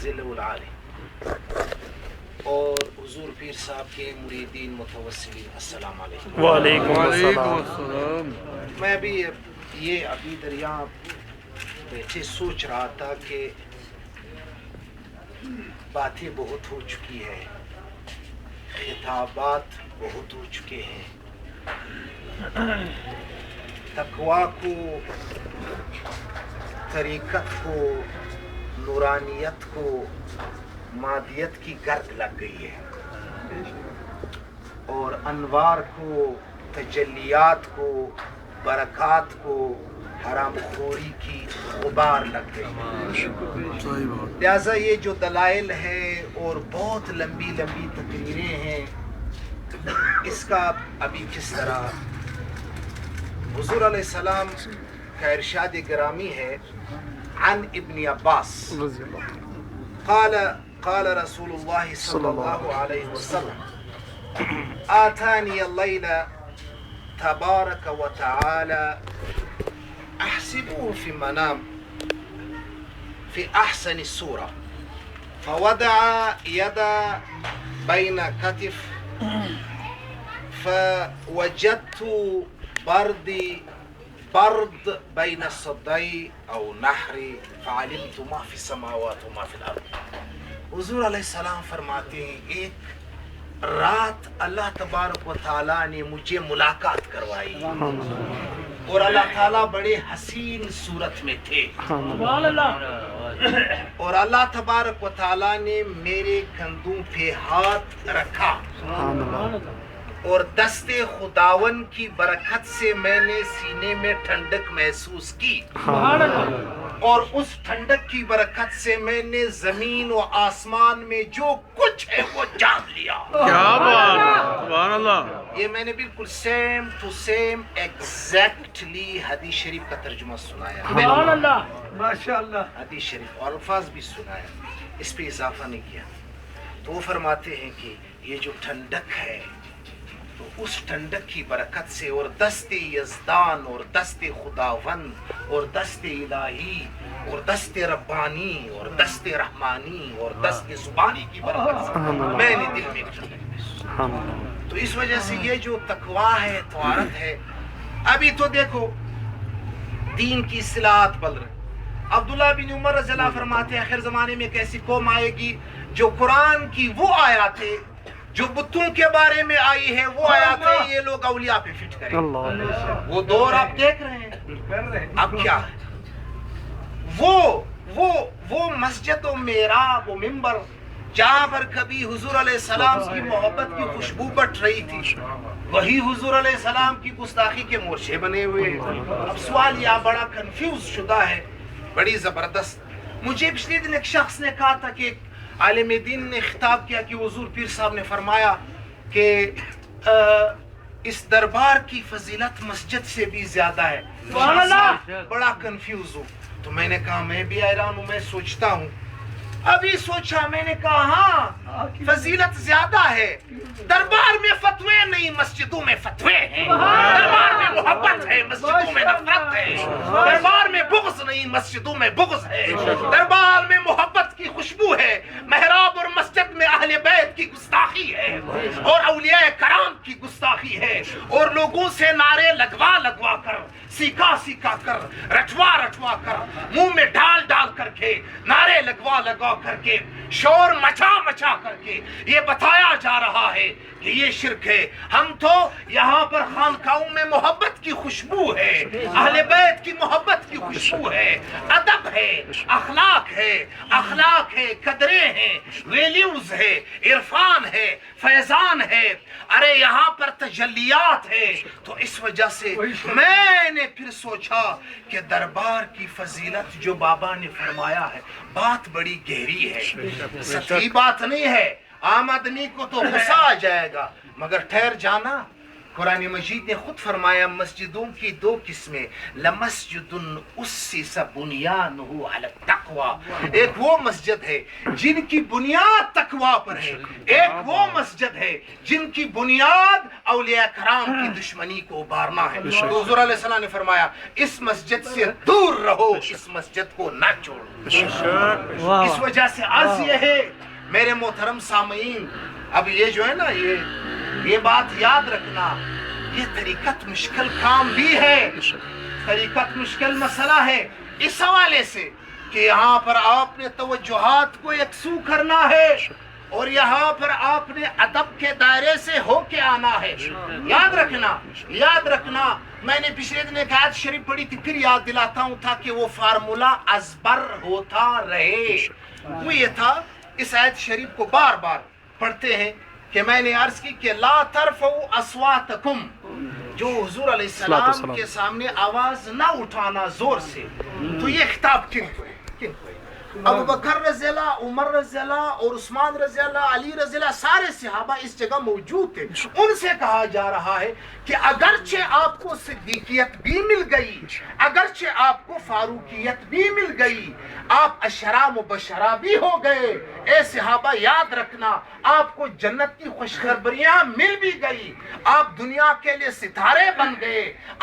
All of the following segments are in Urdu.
ذل العالی اور حضور پیر صاحب کے مریدین متوسلین، السلام علیکم۔ وعلیکم السلام۔ میں بھی یہ ابھی دریا بیٹھے سوچ رہا تھا کہ باتیں بہت ہو چکی ہے، خطابات بہت ہو چکے ہیں، تقویٰ کو، طریقت کو، نورانیت کو، مادیت کی گرد لگ گئی ہے اور انوار کو، تجلیات کو، برکات کو حرام خوری کی غبار لگ گئی ہے۔ لہٰذا یہ جو دلائل ہے اور بہت لمبی لمبی تقریریں ہیں، اس کا ابھی کس طرح حضور علیہ السلام کا ارشاد گرامی ہے عن ابن عباس قال رسول اللہ صلی اللہ علیہ وسلم آتانی اللیل تبارک و تعالی احسبه في منام في احسن الصورة فوضع يد بين كتف فوجدت برد بين الصدي او نحری فعلمت ما في السماوات وما في الارض۔ حضور علیہ السلام فرماتے ہیں ایک رات اللہ تبارک و تعالیٰ نے مجھے ملاقات کروائی اور اللہ تعالیٰ بڑے حسین صورت میں تھے اور اللہ تبارک و تعالیٰ نے میرے کندھوں پہ ہاتھ رکھا اور دست خداون کی برکت سے میں نے سینے میں ٹھنڈک محسوس کی اور اس ٹھنڈک کی برکت سے میں نے زمین و آسمان میں جو کچھ ہے وہ جان لیا۔ کیا بات، سبحان اللہ۔ یہ میں نے بالکل سیم ٹو سیم ایگزیکٹلی حدیث شریف کا ترجمہ سنایا، سبحان اللہ، ماشاءاللہ۔ حدیث شریف اور الفاظ بھی سنایا، اس پہ اضافہ نہیں کیا۔ تو وہ فرماتے ہیں کہ یہ جو ٹھنڈک ہے تو اس ٹھنڈک کی برکت سے اور دست یزدان اور دست خداوند اور دست الہی اور دست ربانی اور دست رحمانی اور دست زبانی کی برکت سے میں نے دل میں ایک ٹھنڈک محسوس۔ تو اس وجہ سے یہ جو تقویٰ ہے، طہارت ہے، ابھی تو دیکھو دین کی اصلاحات بل رہے۔ عبداللہ بن عمر رضی اللہ فرماتے ہیں آخر زمانے میں ایک ایسی قوم آئے گی جو قرآن کی وہ آیاتیں جو بتوں کے بارے میں آئی ہے وہ آیاتیں یہ لوگ اولیاء پہ فٹ کریں۔ وہ دور آپ دیکھ رہے ہیں، اب کیا ہے وہ مسجد و محراب و منبر جہاں پر کبھی حضور علیہ السلام کی محبت کی خوشبو بٹ رہی تھی، وہی حضور علیہ السلام کی گستاخی کے مورچے بنے ہوئے ہیں۔ اب سوال یہاں بڑا کنفیوز شدہ ہے، بڑی زبردست۔ مجھے پچھلے دن ایک شخص نے کہا تھا کہ عالم دین نے خطاب کیا کہ حضور پیر صاحب نے فرمایا کہ اس دربار کی فضیلت مسجد سے بھی زیادہ ہے۔ بڑا کنفیوز ہوں، تو میں نے کہا میں بھی حیران ہوں، میں سوچتا ہوں۔ ابھی سوچا، میں نے کہا ہاں فضیلت زیادہ ہے، دربار میں فتوے نہیں مسجدوں میں فتوے ہیں، دربار میں محبت ہے مسجدوں میں نفرت ہے، دربار میں بغض نہیں مسجدوں میں بغض ہے، دربار میں محبت کی خوشبو ہے، محراب اور مسجد میں اہل بیت کی گستاخی ہے اور اولیاء کرام کی گستاخی ہے اور لوگوں سے نعرے لگوا لگوا کر، سیکھا سیکھا کر، رٹوا رٹوا کر، منہ میں ڈال ڈال کر کے، نعرے لگوا لگوا کر کے، شور مچا مچا کر کے یہ بتایا جا رہا ہے کہ یہ شرک ہے۔ ہم تو یہاں پر خانقاہوں میں محبت کی خوشبو ہے، اہل بیت کی محبت کی خوشبو ہے، ادب ہے، اخلاق ہے، قدریں ہیں، ویلیوز ہے، عرفان ہے، فیضان ہے، ارے یہاں پر تجلیات ہے۔ تو اس وجہ سے میں نے پھر سوچا کہ دربار کی فضیلت جو بابا نے فرمایا ہے بات بڑی گہری ہے، سطحی بات نہیں ہے۔ عام آدمی کو تو غصہ آ جائے گا، مگر ٹھہر جانا قرآن مجید نے خود فرمایا مسجدوں کی دو قسمیں، لمسجد اسس بنیانہ علی التقوی، ایک وہ مسجد ہے جن کی بنیاد تقوی پر ہے، ایک وہ مسجد ہے جن کی بنیاد اولیاء کرام کی دشمنی کو ابارنا ہے۔ تو حضور علیہ السلام نے فرمایا اس مسجد سے دور رہو، اس مسجد کو نہ چھوڑو۔ اس وجہ سے عرض یہ ہے میرے محترم سامعین، اب یہ جو ہے نا یہ بات یاد رکھنا، یہ طریقت مشکل کام بھی ہے، طریقت مشکل مسئلہ ہے اس حوالے سے کہ یہاں پر آپ نے توجہات کو یکسو کرنا ہے اور یہاں پر آپ نے ادب کے دائرے سے ہو کے آنا ہے۔ یاد رکھنا میں نے پچھلے دن ایک آیت شریف پڑھی تھی، پھر یاد دلاتا ہوں تاکہ وہ فارمولا ازبر ہوتا رہے۔ وہ یہ تھا، اس آیت شریف کو بار بار پڑھتے ہیں کہ میں نے عرض کی کہ لا ترفعوا اصواتکم، جو حضور علیہ السلام کے سامنے آواز نہ اٹھانا زور سے، تو یہ خطاب کن کو ہے؟ ابو بکر رضی اللہ، عمر رضی اللہ اور عثمان رضی اللہ، علی رضی اللہ، سارے صحابہ اس جگہ موجود تھے۔ ان سے کہا جا رہا ہے کہ اگرچہ آپ کو صدیقیت بھی مل گئی، اگرچہ آپ کو فاروقیت بھی مل گئی، آپ عشرہ مبشرہ بھی ہو گئے، اے صحابہ یاد رکھنا آپ کو جنت کی خوشخبریاں مل بھی گئی، آپ دنیا کے لیے ستارے بن گئے،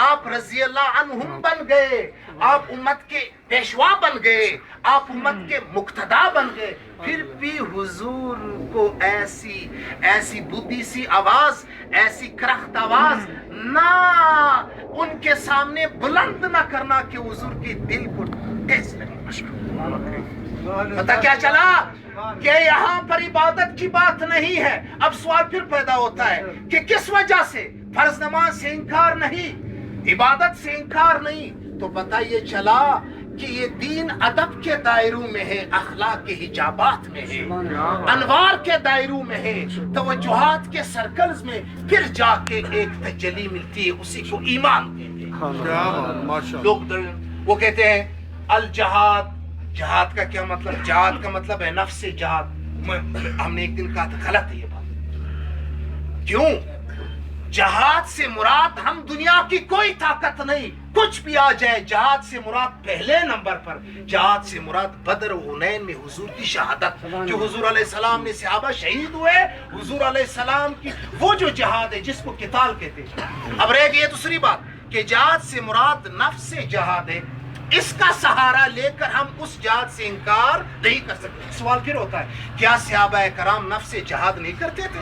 آپ رضی اللہ عنہم بن گئے، آپ امت کے پیشوا بن گئے، آپ امت کے مقتدا بن گئے، پھر بھی حضور کو ایسی بدھی سی آواز، ایسی کرخت آواز نہ ان کے سامنے بلند نہ کرنا کہ حضور کی دل کو ٹھیس لگے۔ پتہ کیا چلا کہ یہاں پر عبادت کی بات نہیں ہے۔ اب سوال پھر پیدا ہوتا ہے کہ کس وجہ سے؟ فرض نماز سے انکار نہیں، عبادت سے انکار نہیں، تو پتہ یہ چلا کہ یہ دین ادب کے دائروں میں ہے، اخلاق کے حجابات میں ہے، انوار کے دائروں میں ہے، توجہات کے سرکلز میں، پھر جا کے ایک تجلی ملتی ہے، اسی کو ایمان کہتے ہیں۔ لوگ وہ کہتے ہیں الجہاد، جہاد کا کیا مطلب؟ جہاد کا مطلب ہے نفس جہاد۔ ہم نے ایک دن کہا تھا غلط ہے یہ بات۔ کیوں؟ جہاد سے مراد ہم دنیا کی کوئی طاقت نہیں، کچھ بھی آ جائے، جہاد سے مراد پہلے نمبر پر، جہاد سے مراد بدر و حنین میں حضور کی شہادت، جو حضور علیہ السلام نے صحابہ شہید ہوئے، حضور علیہ السلام کی وہ جو جہاد ہے جس کو قتال کہتے ہیں۔ اب رہ گئی دوسری بات کہ جہاد سے مراد نفس جہاد ہے، اس کا سہارا لے کر ہم اس جہاد سے انکار نہیں کر سکتے۔ سوال پھر ہوتا ہے کیا صحابہ کرام نفس جہاد نہیں کرتے تھے؟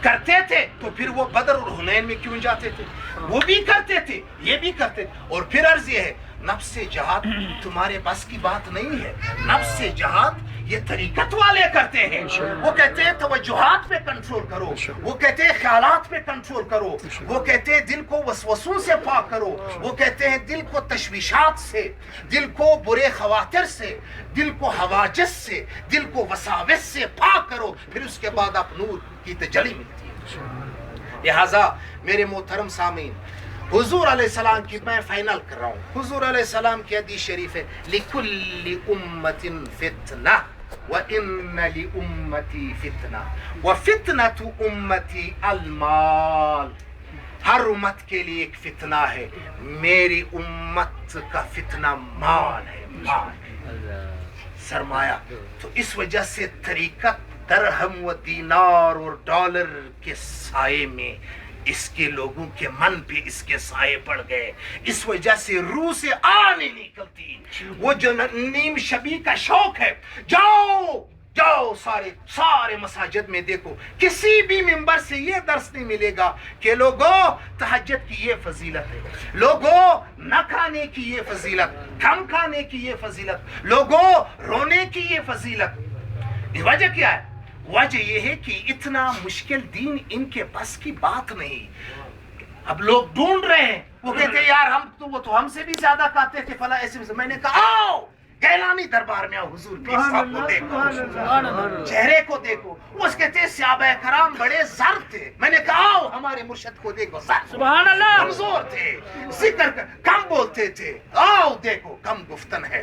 کرتے تھے، تو پھر وہ بدر اور حنین میں کیوں جاتے تھے؟ وہ بھی کرتے تھے، یہ بھی کرتے تھے۔ اور پھر عرض یہ ہے نفس جہاد تمہارے بس کی بات نہیں ہے، نفس جہاد یہ طریقت والے کرتے ہیں۔ وہ کہتے ہیں توجہات پہ کنٹرول کرو، وہ کہتے ہیں خیالات پہ کنٹرول کرو، وہ کہتے ہیں دل کو وسوسوں سے پاک کرو، وہ کہتے ہیں دل کو تشویشات سے، دل کو برے خواطر سے، دل کو حواجس سے، دل کو وساوس سے پاک کرو، پھر اس کے بعد آپ نور کی تجلی ملتی ہے۔ لہٰذا میرے محترم سامعین، حضور علیہ السلام کی میں فائنل کر رہا ہوں، حضور علیہ السلام کی حدیث شریف ہے لِكُلِّ أُمَّةٍ فِتْنَةٌ وَإِنَّ لِأُمَّتِي فِتْنَةٌ وَفِتْنَةُ أُمَّتِي الْمَالِ، ہر امت کے لیے ایک فتنہ ہے، میری امت کا فتنہ مال ہے، مال، سرمایہ۔ تو اس وجہ سے طریقت درہم و دینار اور ڈالر کے سائے میں اس کے لوگوں کے من پہ اس کے سائے پڑ گئے، اس وجہ سے روح سے آ نہیں نکلتی۔ وہ جو نیم شبی کا شوق ہے، جاؤ سارے مساجد میں دیکھو، کسی بھی ممبر سے یہ درس نہیں ملے گا کہ لوگوں تہجد کی یہ فضیلت ہے، لوگوں نہ کھانے کی یہ فضیلت، کم کھانے کی یہ فضیلت، لوگوں رونے کی یہ فضیلت۔ وجہ کیا ہے؟ وجہ یہ ہے کہ اتنا مشکل دین ان کے بس کی بات نہیں۔ اب لوگ ڈھونڈ رہے ہیں، وہ کہتے ہیں یار وہ تو ہم سے بھی زیادہ کہتے تھے فلاں ایسے۔ میں نے کہا آؤ گیلانی دربار میں آؤ، حضور کے صاحب کو دیکھو، چہرے کو دیکھو۔ وہ کہتے ہیں صحابہ کرام بڑے زرد تھے۔ میں نے کہا آؤ ہمارے مرشد کو دیکھو، سبحان اللہ، کمزور تھے، ذکر کم بولتے تھے، آؤ دیکھو کم گفتن ہے،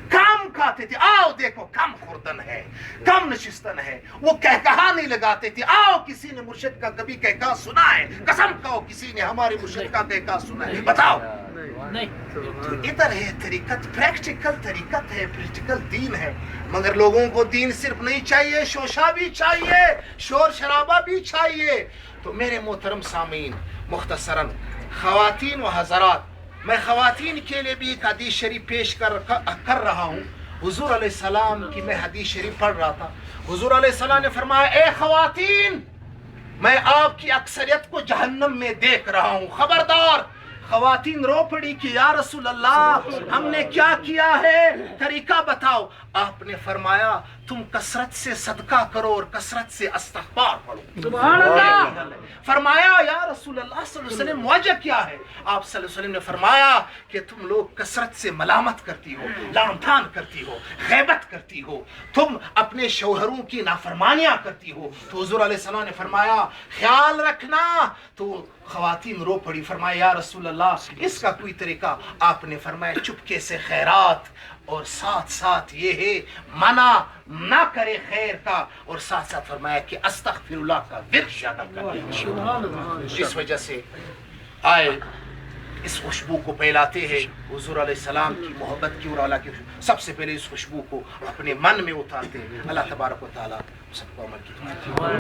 کم کھاتے تھے، آؤ دیکھو کم خوردہ برتن ہے, کم نشستن ہے. وہ کہکہا نہیں لگاتے تھے, آؤ کسی نے مرشد کا کبھی کہکہا سنا ہے؟ قسم کھاؤ کسی نے ہمارے مرشد کا کہکہا سنا ہے؟ بتاؤ. تو ادھر ہے طریقت, پریکٹیکل طریقت ہے, پریکٹیکل دین ہے. مگر لوگوں کو دین صرف نہیں چاہیے, شوشا بھی چاہیے, شور شرابہ بھی چاہیے. تو میرے محترم سامعین, مختصراً خواتین و حضرات, میں خواتین کے لیے بھی ایک حدیث شریف پیش کر رہا ہوں. حضور علیہ السلام کی میں حدیث شریف پڑھ رہا تھا. حضور علیہ السلام نے فرمایا, اے خواتین, میں آپ کی اکثریت کو جہنم میں دیکھ رہا ہوں, خبردار. خواتین رو پڑی کہ یا رسول اللہ ہم نے کیا کیا ہے, طریقہ بتاؤ. آپ نے فرمایا تم کثرت سے صدقہ کرو اور کثرت سے استغفار پڑھو. سبحان اللہ. فرمایا یا رسول اللہ صلی اللہ علیہ وسلم وجہ کیا ہے؟ آپ صلی اللہ علیہ وسلم نے فرمایا کہ تم لوگ کثرت سے ملامت کرتی ہو, لعن طعن کرتی ہو, غیبت کرتی ہو, تم اپنے شوہروں کی نافرمانیاں کرتی ہو. تو حضور علیہ السلام نے فرمایا خیال رکھنا. تو خواتین رو پڑی, فرمایا یا رسول اللہ اس کا کوئی طریقہ؟ آپ نے فرمایا چپکے سے خیرات, اور ساتھ ساتھ یہ ہے منع نہ کرے خیر کا, اور ساتھ ساتھ فرمایا کہ استغفر اللہ کا ورد زیادہ کرے. جس وجہ سے آئے اس خوشبو کو پھیلاتے ہیں, حضور علیہ السلام کی محبت کی اور اللہ کی سب سے پہلے اس خوشبو کو اپنے من میں اتارتے ہیں. اللہ تبارک و تعالیٰ سب کو عمل کی.